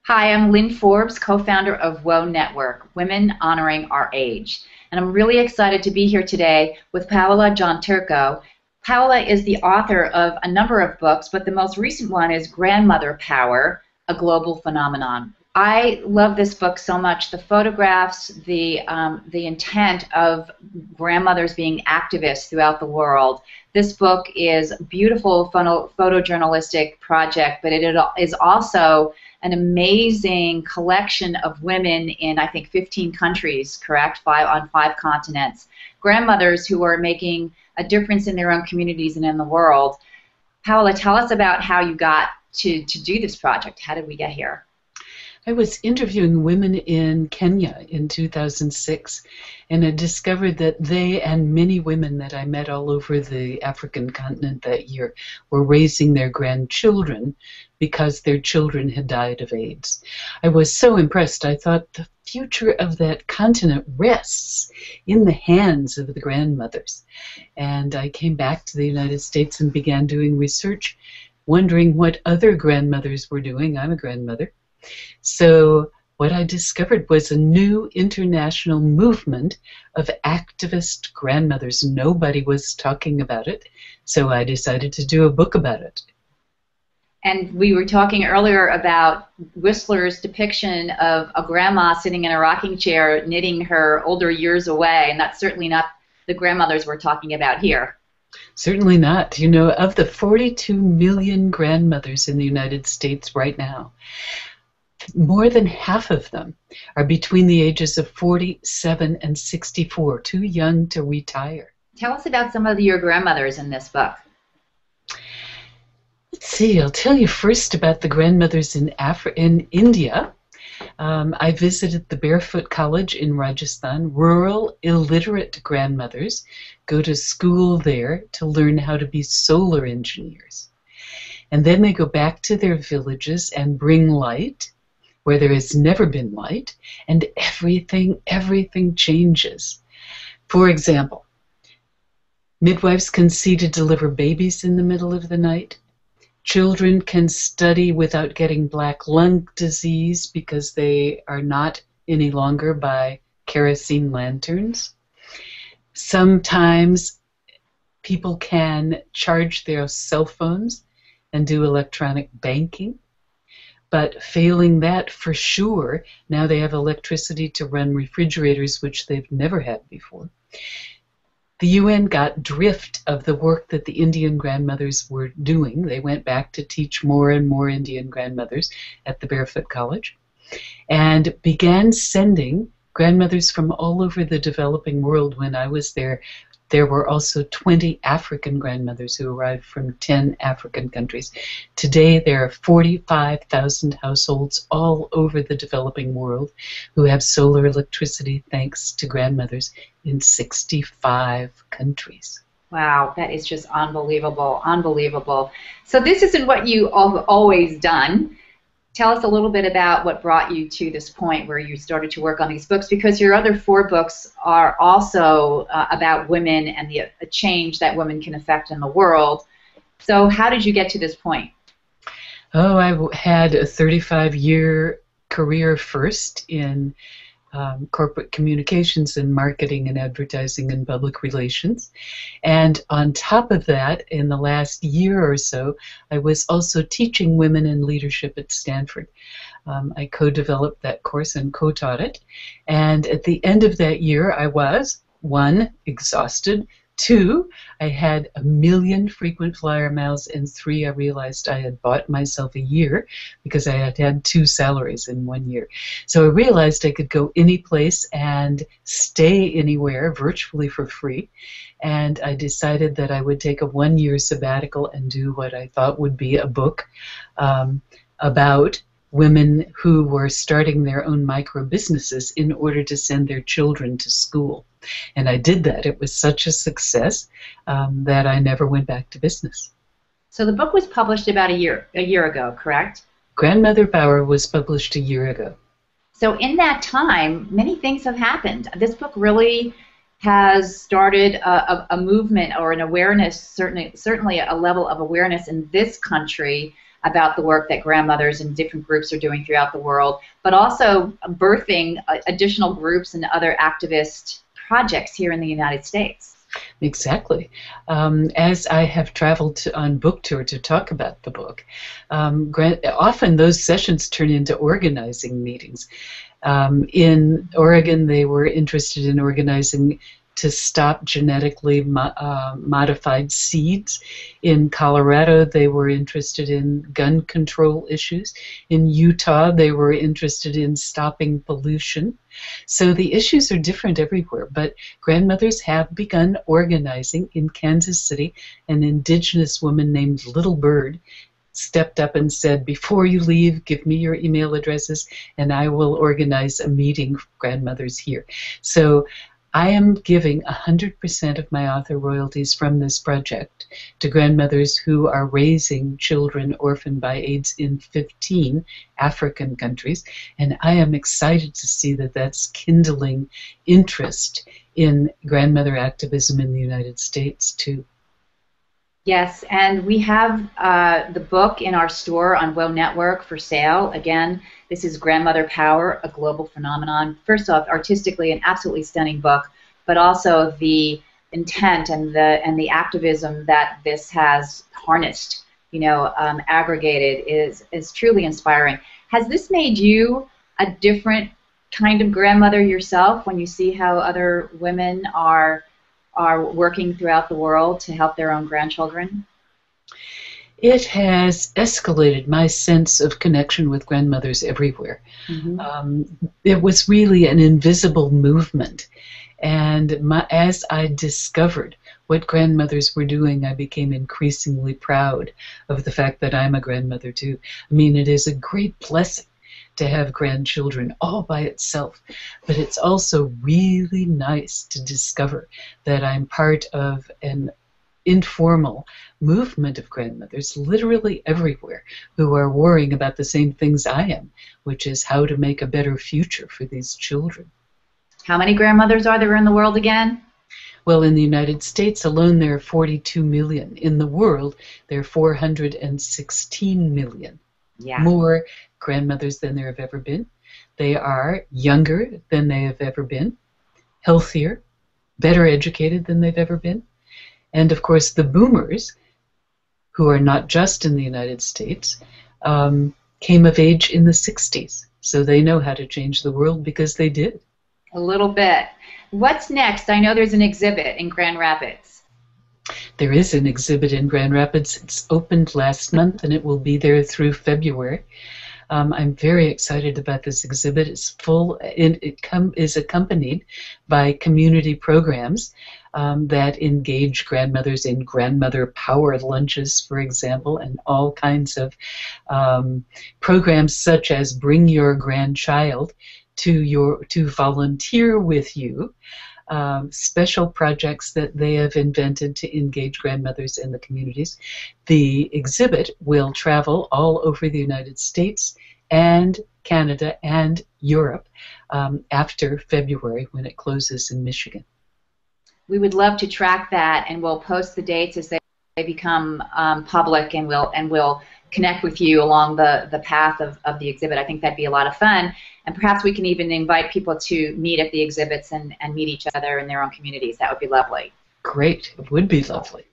Hi, I'm Lynn Forbes, co-founder of WOA Network, Women Honoring Our Age. And I'm really excited to be here today with Paola Gianturco. Paola is the author of a number of books, but the most recent one is Grandmother Power, a Global Phenomenon. I love this book so much. The photographs, the intent of grandmothers being activists throughout the world. This book is a beautiful photojournalistic project, but it is also an amazing collection of women in, I think, 15 countries, correct? On 5 continents. Grandmothers who are making a difference in their own communities and in the world. Paola, tell us about how you got to do this project. How did we get here? I was interviewing women in Kenya in 2006, and I discovered that they and many women that I met all over the African continent that year were raising their grandchildren because their children had died of AIDS. I was so impressed. I thought the future of that continent rests in the hands of the grandmothers. And I came back to the United States and began doing research, wondering what other grandmothers were doing. I'm a grandmother. So what I discovered was a new international movement of activist grandmothers. Nobody was talking about it, so I decided to do a book about it. And we were talking earlier about Whistler's depiction of a grandma sitting in a rocking chair knitting her older years away, and that's certainly not the grandmothers we're talking about here. Certainly not. You know, of the 42 million grandmothers in the United States right now, more than half of them are between the ages of 47 and 64, too young to retire. Tell us about some of your grandmothers in this book. Let's see, I'll tell you first about the grandmothers in India. I visited the Barefoot College in Rajasthan. Rural, illiterate grandmothers go to school there to learn how to be solar engineers. And then they go back to their villages and bring light where there has never been light, and everything changes. For example, midwives can see to deliver babies in the middle of the night. Children can study without getting black lung disease because they are not any longer by kerosene lanterns. Sometimes people can charge their cell phones and do electronic banking. But failing that, for sure, now they have electricity to run refrigerators, which they've never had before. The UN got drift of the work that the Indian grandmothers were doing. They went back to teach more and more Indian grandmothers at the Barefoot College and began sending grandmothers from all over the developing world. When I was there, there were also 20 African grandmothers who arrived from 10 African countries. Today, there are 45,000 households all over the developing world who have solar electricity thanks to grandmothers in 65 countries. Wow, that is just unbelievable, unbelievable. So this isn't what you have always done. Tell us a little bit about what brought you to this point where you started to work on these books, because your other 4 books are also about women and the change that women can affect in the world. So how did you get to this point? Oh, I had a 35-year career first in corporate communications and marketing and advertising and public relations. And on top of that, in the last year or so, I was also teaching women in leadership at Stanford. I co-developed that course and co-taught it. And at the end of that year, I was, 1, exhausted, 2, I had 1 million frequent flyer miles, and 3, I realized I had bought myself a year because I had had 2 salaries in 1 year. So I realized I could go any place and stay anywhere virtually for free, and I decided that I would take a 1-year sabbatical and do what I thought would be a book about women who were starting their own micro businesses in order to send their children to school. And I did that. It was such a success that I never went back to business. So the book was published about a year ago, correct? Grandmother Power was published a year ago. So in that time, many things have happened. This book really has started a movement or an awareness, certainly a level of awareness in this country about the work that grandmothers and different groups are doing throughout the world, but also birthing additional groups and other activist projects here in the United States. Exactly. As I have traveled on book tour to talk about the book, often those sessions turn into organizing meetings. In Oregon, they were interested in organizing to stop genetically modified seeds. In Colorado, they were interested in gun control issues. In Utah, they were interested in stopping pollution. So the issues are different everywhere, but grandmothers have begun organizing. In Kansas City, an indigenous woman named Little Bird stepped up and said, before you leave, give me your email addresses and I will organize a meeting for grandmothers here. So I am giving 100% of my author royalties from this project to grandmothers who are raising children orphaned by AIDS in 15 African countries, and I am excited to see that that's kindling interest in grandmother activism in the United States too. Yes, and we have the book in our store on WOW Network for sale. Again, this is Grandmother Power, a Global Phenomenon. First off, artistically an absolutely stunning book, but also the intent and the activism that this has harnessed, aggregated is truly inspiring. Has this made you a different kind of grandmother yourself when you see how other women are working throughout the world to help their own grandchildren? It has escalated my sense of connection with grandmothers everywhere. Mm-hmm. It was really an invisible movement. And as I discovered what grandmothers were doing, I became increasingly proud of the fact that I'm a grandmother too. I mean, it is a great blessing to have grandchildren all by itself, but it's also really nice to discover that I'm part of an informal movement of grandmothers literally everywhere who are worrying about the same things I am, which is how to make a better future for these children. How many grandmothers are there in the world again? Well, in the United States alone, there are 42 million. In the world, there are 416 million. Yeah. More grandmothers than there have ever been. They are younger than they have ever been, healthier, better educated than they've ever been. And of course, the boomers, who are not just in the United States, came of age in the 60s. So they know how to change the world because they did. A little bit. What's next? I know there's an exhibit in Grand Rapids. There is an exhibit in Grand Rapids. It's opened last month and it will be there through February. I'm very excited about this exhibit. It's full, and it is accompanied by community programs that engage grandmothers in grandmother power lunches, for example, and all kinds of programs such as Bring Your Grandchild to volunteer with you. Special projects that they have invented to engage grandmothers in the communities. The exhibit will travel all over the United States and Canada and Europe after February when it closes in Michigan. We would love to track that, and we'll post the dates as they become public, and we'll connect with you along the path of the exhibit. I think that'd be a lot of fun. And perhaps we can even invite people to meet at the exhibits and meet each other in their own communities. That would be lovely. Great. It would be lovely.